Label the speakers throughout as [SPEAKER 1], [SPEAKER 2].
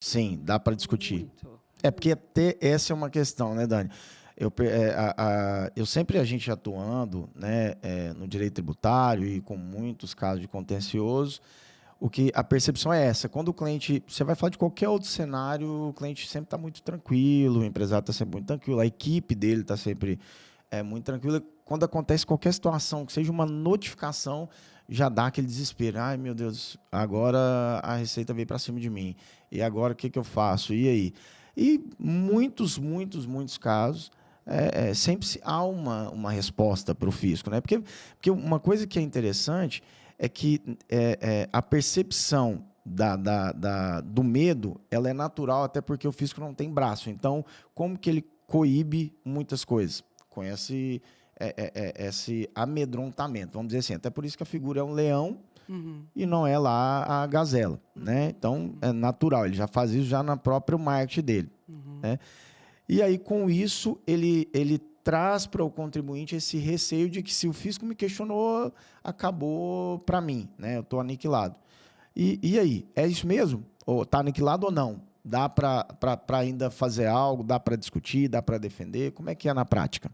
[SPEAKER 1] Sim, dá para discutir.
[SPEAKER 2] Muito.
[SPEAKER 1] É porque até essa é uma questão, né, Dani? Eu sempre, a gente atuando, né, no direito tributário e com muitos casos de contencioso, a percepção é essa. Quando o cliente, você vai falar de qualquer outro cenário, o cliente sempre está muito tranquilo, o empresário está sempre muito tranquilo, a equipe dele está sempre muito tranquila. Quando acontece qualquer situação, que seja uma notificação, já dá aquele desespero. Ai, meu Deus, agora a Receita veio para cima de mim. E agora o que eu faço? E aí? E muitos casos, sempre há uma resposta para o fisco. Né? Porque uma coisa que é interessante é que a percepção do medo ela é natural, até porque o fisco não tem braço. Então, como que ele coíbe muitas coisas? Com esse amedrontamento, vamos dizer assim. Até por isso que a figura é um leão
[SPEAKER 2] Uhum.
[SPEAKER 1] e não é lá a gazela. Né? Então, é natural, ele já faz isso já no próprio marketing dele.
[SPEAKER 2] Uhum.
[SPEAKER 1] Né? E aí, com isso, ele traz para o contribuinte esse receio de que se o fisco me questionou, acabou para mim, né? Eu estou aniquilado. E aí, é isso mesmo? Ou está aniquilado ou não? Dá para ainda fazer algo? Dá para discutir? Dá para defender? Como é que é na prática?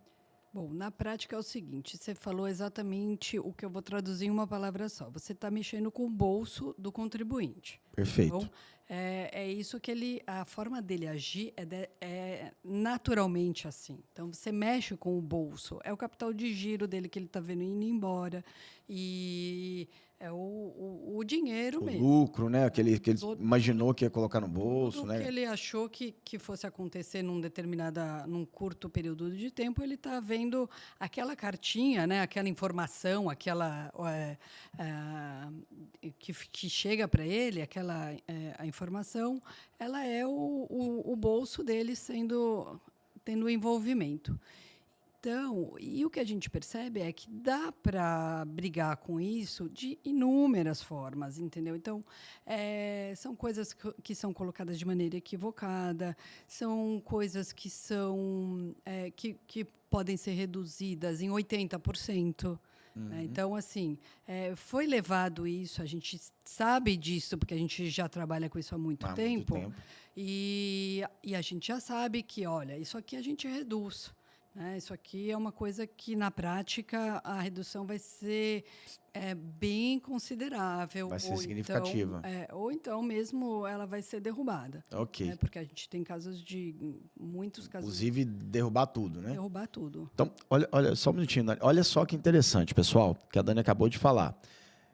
[SPEAKER 2] Bom, na prática é o seguinte, você falou exatamente o que eu vou traduzir em uma palavra só. Você está mexendo com o bolso do contribuinte. Então,
[SPEAKER 1] Perfeito.
[SPEAKER 2] é isso que a forma dele agir é naturalmente assim. Então, você mexe com o bolso, é o capital de giro dele que ele está vendo indo embora e é o dinheiro
[SPEAKER 1] O
[SPEAKER 2] mesmo.
[SPEAKER 1] lucro, né?
[SPEAKER 2] Né?
[SPEAKER 1] Que ele imaginou que ia colocar no bolso,
[SPEAKER 2] Tudo que
[SPEAKER 1] né?
[SPEAKER 2] ele achou que fosse acontecer num curto período de tempo, ele está vendo aquela cartinha, né, aquela informação, aquela que chega para ele, a informação, ela é o bolso dele tendo envolvimento. Então, e o que a gente percebe é que dá para brigar com isso de inúmeras formas, entendeu? Então, são coisas que são colocadas de maneira equivocada, são coisas que que podem ser reduzidas em 80%. Né?
[SPEAKER 1] Uhum.
[SPEAKER 2] Então, assim, foi levado isso, a gente sabe disso, porque a gente já trabalha com isso há muito
[SPEAKER 1] Há muito
[SPEAKER 2] tempo,
[SPEAKER 1] tempo.
[SPEAKER 2] e a gente já sabe que, olha, isso aqui a gente reduz. Né? Isso aqui é uma coisa que, na prática, a redução vai ser bem considerável,
[SPEAKER 1] Vai ser significativa.
[SPEAKER 2] ou então mesmo ela vai ser derrubada. Né?
[SPEAKER 1] Ok.
[SPEAKER 2] Porque a gente tem muitos casos
[SPEAKER 1] Inclusive, derrubar tudo,
[SPEAKER 2] de
[SPEAKER 1] né?
[SPEAKER 2] derrubar tudo.
[SPEAKER 1] Então, olha só um minutinho, Dani. Olha só que interessante, pessoal, que a Dani acabou de falar.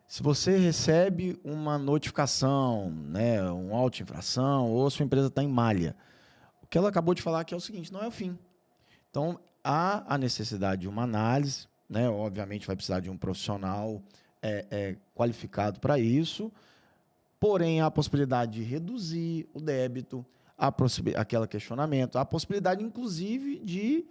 [SPEAKER 1] Se você recebe uma notificação, né, um auto-infração, ou sua empresa está em malha, o que ela acabou de falar aqui é o seguinte, não é o fim. Então, há a necessidade de uma análise, né? Obviamente vai precisar de um profissional qualificado para isso, porém há a possibilidade de reduzir o débito, aquele questionamento, há a possibilidade, inclusive, de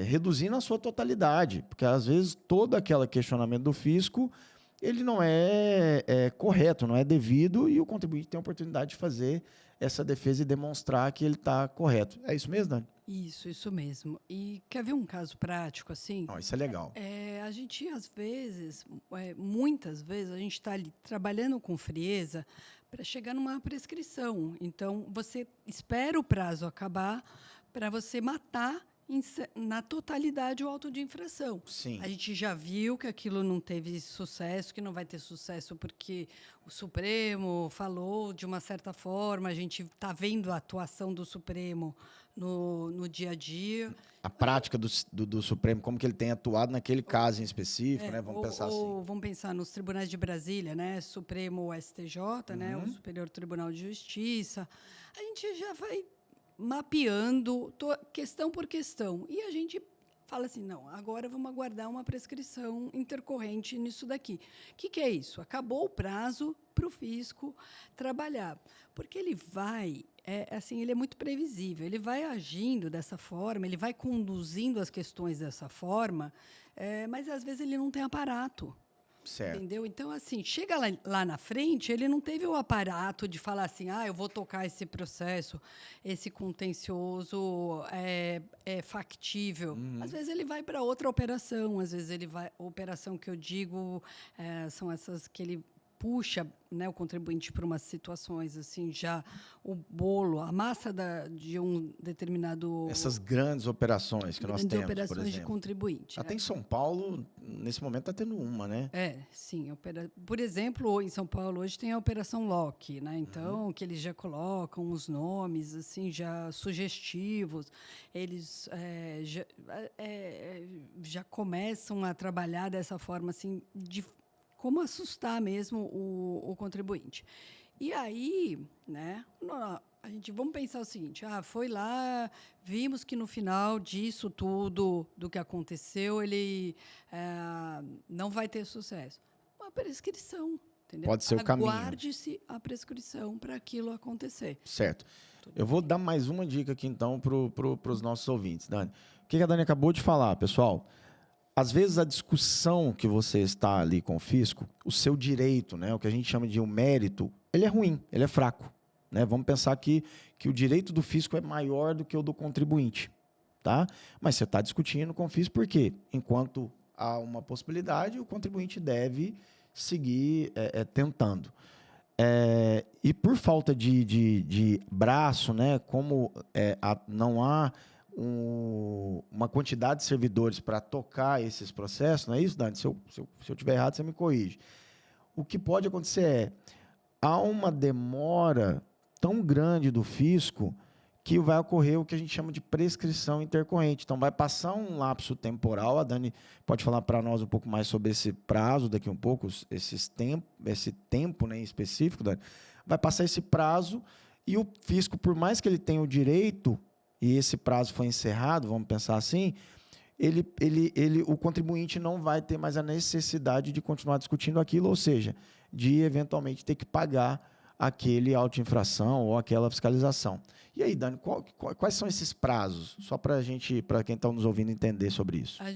[SPEAKER 1] reduzir na sua totalidade, porque às vezes todo aquele questionamento do fisco ele não é correto, não é devido, e o contribuinte tem a oportunidade de fazer essa defesa e demonstrar que ele está correto. É isso mesmo, Dani?
[SPEAKER 2] Isso mesmo. E quer ver um caso prático assim?
[SPEAKER 1] Não, isso é legal.
[SPEAKER 2] A gente, às vezes, muitas vezes, a gente está ali trabalhando com frieza para chegar numa prescrição. Então, você espera o prazo acabar para você matar na totalidade o auto de infração.
[SPEAKER 1] Sim.
[SPEAKER 2] A gente já viu que aquilo não teve sucesso, que não vai ter sucesso porque o Supremo falou de uma certa forma, a gente está vendo a atuação do Supremo no dia a dia.
[SPEAKER 1] A prática do Supremo, como que ele tem atuado naquele caso em específico, né? Vamos pensar assim.
[SPEAKER 2] Vamos pensar nos tribunais de Brasília, né? Supremo STJ, né? O Superior Tribunal de Justiça. A gente já vai mapeando questão por questão. E a gente fala assim, não, agora vamos aguardar uma prescrição intercorrente nisso daqui. O que é isso? Acabou o prazo para o fisco trabalhar. Porque ele vai, assim, ele é muito previsível, ele vai agindo dessa forma, ele vai conduzindo as questões dessa forma, mas às vezes ele não tem aparato.
[SPEAKER 1] Certo.
[SPEAKER 2] Entendeu? Então, assim, chega lá na frente, ele não teve o aparato de falar assim, eu vou tocar esse processo, esse contencioso é factível. Às vezes ele vai para outra operação, às vezes ele vai... Operação que eu digo são essas que ele puxa, né, o contribuinte para umas situações assim, já o bolo, a massa de um determinado
[SPEAKER 1] Essas grandes operações que nós
[SPEAKER 2] grandes
[SPEAKER 1] temos, por
[SPEAKER 2] operações de
[SPEAKER 1] exemplo.
[SPEAKER 2] contribuinte,
[SPEAKER 1] Até
[SPEAKER 2] né?
[SPEAKER 1] em São Paulo, nesse momento, está tendo uma, né?
[SPEAKER 2] Sim. Por exemplo, em São Paulo hoje tem a Operação Lock, né? Então, que eles já colocam os nomes assim já sugestivos, eles já começam a trabalhar dessa forma assim de como assustar mesmo o contribuinte. E aí, né? Vamos pensar o seguinte: foi lá, vimos que no final disso tudo, do que aconteceu, ele não vai ter sucesso. Uma prescrição, entendeu?
[SPEAKER 1] Pode ser o caminho.
[SPEAKER 2] Aguarde-se a prescrição para aquilo acontecer.
[SPEAKER 1] Certo.
[SPEAKER 2] Tudo
[SPEAKER 1] Eu vou
[SPEAKER 2] bem.
[SPEAKER 1] dar mais uma dica aqui, então, para os nossos ouvintes, Dani. O que a Dani acabou de falar, pessoal? Às vezes a discussão que você está ali com o fisco, o seu direito, né, o que a gente chama de um mérito, ele é ruim, ele é fraco. Né? Vamos pensar que o direito do fisco é maior do que o do contribuinte. Tá? Mas você está discutindo com o fisco por quê? Enquanto há uma possibilidade, o contribuinte deve seguir tentando. E por falta de braço, né, como não há uma quantidade de servidores para tocar esses processos, não é isso, Dani? Se eu estiver errado, você me corrige. O que pode acontecer há uma demora tão grande do fisco que vai ocorrer o que a gente chama de prescrição intercorrente. Então, vai passar um lapso temporal. A Dani pode falar para nós um pouco mais sobre esse prazo daqui um pouco, esse tempo, né, em específico, Dani. Vai passar esse prazo e o fisco, por mais que ele tenha o direito, e esse prazo foi encerrado, vamos pensar assim, o contribuinte não vai ter mais a necessidade de continuar discutindo aquilo, ou seja, de eventualmente ter que pagar aquele auto-infração ou aquela fiscalização. E aí, Dani, quais são esses prazos? Só para quem está nos ouvindo entender sobre isso.
[SPEAKER 2] A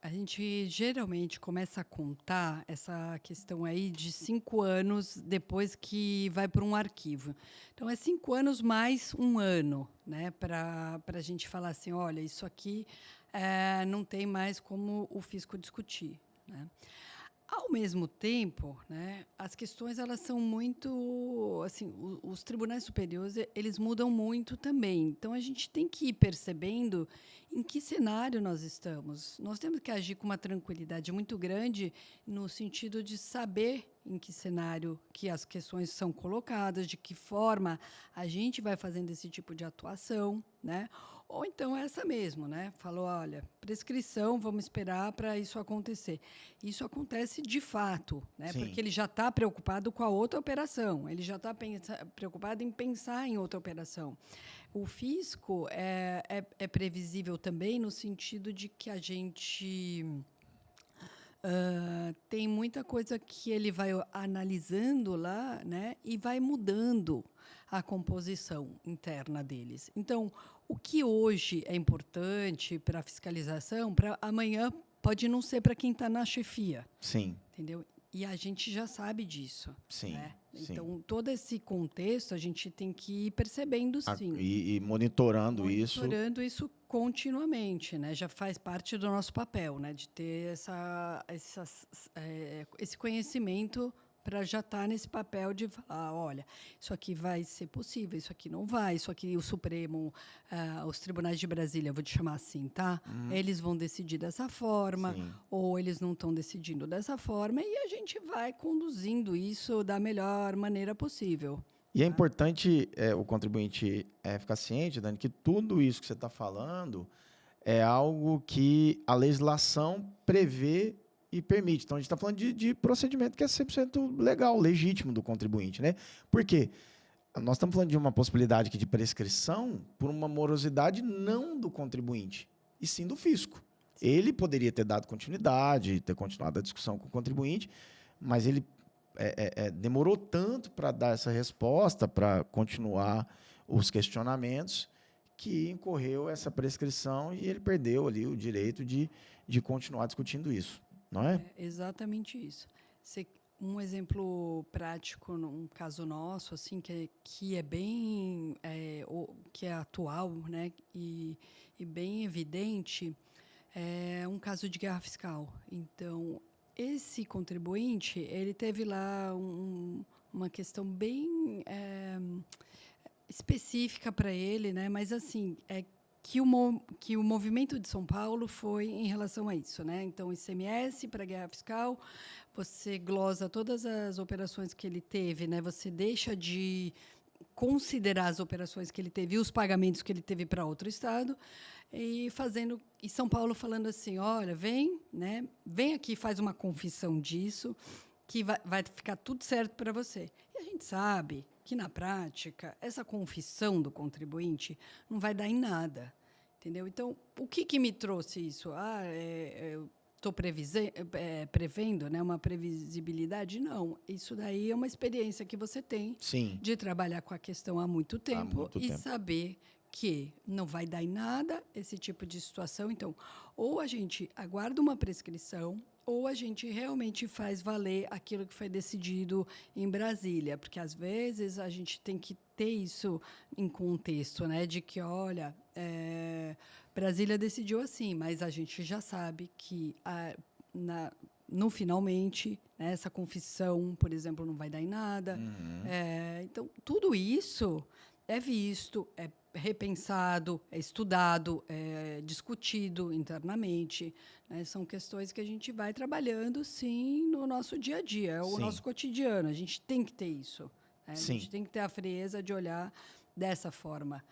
[SPEAKER 2] gente geralmente começa a contar essa questão aí de 5 anos depois que vai para um arquivo. Então, é 5 anos mais um ano, né? Para a gente falar assim, olha, isso aqui não tem mais como o fisco discutir, né? Ao mesmo tempo, né, as questões elas são muito, assim, os tribunais superiores eles mudam muito também. Então a gente tem que ir percebendo em que cenário nós estamos. Nós temos que agir com uma tranquilidade muito grande no sentido de saber em que cenário que as questões são colocadas, de que forma a gente vai fazendo esse tipo de atuação, né? Ou então essa mesmo, né? Falou, olha, prescrição, vamos esperar para isso acontecer. Isso acontece de fato, né?
[SPEAKER 1] Sim.
[SPEAKER 2] Porque ele já está preocupado com a outra operação, ele já está preocupado em pensar em outra operação. O fisco é previsível também no sentido de que a gente tem muita coisa que ele vai analisando lá, né, e vai mudando a composição interna deles. Então, o que hoje é importante para a fiscalização, para amanhã pode não ser para quem está na chefia.
[SPEAKER 1] Sim.
[SPEAKER 2] Entendeu? E a gente já sabe disso.
[SPEAKER 1] Sim,
[SPEAKER 2] Né?
[SPEAKER 1] sim.
[SPEAKER 2] Então, todo esse contexto a gente tem que ir percebendo, sim.
[SPEAKER 1] E monitorando isso.
[SPEAKER 2] Monitorando isso continuamente, né? Já faz parte do nosso papel, né? De ter esse conhecimento para já estar nesse papel de falar, olha, isso aqui vai ser possível, isso aqui não vai, isso aqui o Supremo, os tribunais de Brasília, vou te chamar assim, tá? Eles vão decidir dessa forma,
[SPEAKER 1] Sim.
[SPEAKER 2] ou eles não estão decidindo dessa forma, e a gente vai conduzindo isso da melhor maneira possível.
[SPEAKER 1] E é importante o contribuinte ficar ciente, Dani, que tudo isso que você está falando é algo que a legislação prevê e permite. Então, a gente está falando de procedimento que é 100% legal, legítimo do contribuinte. Né? Por quê? Nós estamos falando de uma possibilidade aqui de prescrição por uma morosidade não do contribuinte, e sim do fisco. Ele poderia ter dado continuidade, ter continuado a discussão com o contribuinte, mas ele demorou tanto para dar essa resposta, para continuar os questionamentos, que incorreu essa prescrição e ele perdeu ali o direito de continuar discutindo isso, não é?
[SPEAKER 2] É exatamente isso. Um exemplo prático, num caso nosso, assim, que é bem, que é atual, né, e bem evidente, é um caso de guerra fiscal. Então, esse contribuinte, ele teve lá uma questão bem específica para ele, né? Mas assim, que o movimento de São Paulo foi em relação a isso, né? Então, ICMS para guerra fiscal, você glosa todas as operações que ele teve, né? Você deixa de considerar as operações que ele teve e os pagamentos que ele teve para outro estado, e São Paulo falando assim, olha, vem aqui, faz uma confissão disso, que vai ficar tudo certo para você. E a gente sabe que, na prática, essa confissão do contribuinte não vai dar em nada, entendeu? Então, o que me trouxe isso? Eu estou prevendo, né, uma previsibilidade? Não. Isso daí é uma experiência que você tem
[SPEAKER 1] Sim.
[SPEAKER 2] de trabalhar com a questão há muito tempo
[SPEAKER 1] muito
[SPEAKER 2] e
[SPEAKER 1] tempo.
[SPEAKER 2] saber que não vai dar em nada esse tipo de situação. Então, ou a gente aguarda uma prescrição, ou a gente realmente faz valer aquilo que foi decidido em Brasília, porque às vezes a gente tem que ter isso em contexto, né, de que, olha, Brasília decidiu assim, mas a gente já sabe que no finalmente, né, essa confissão, por exemplo, não vai dar em nada. Então, tudo isso é visto, é repensado, é estudado, é discutido internamente, né? São questões que a gente vai trabalhando, sim, no nosso dia a dia, é o
[SPEAKER 1] Sim.
[SPEAKER 2] nosso cotidiano. A gente tem que ter isso, né? A
[SPEAKER 1] Sim.
[SPEAKER 2] gente tem que ter a frieza de olhar dessa forma.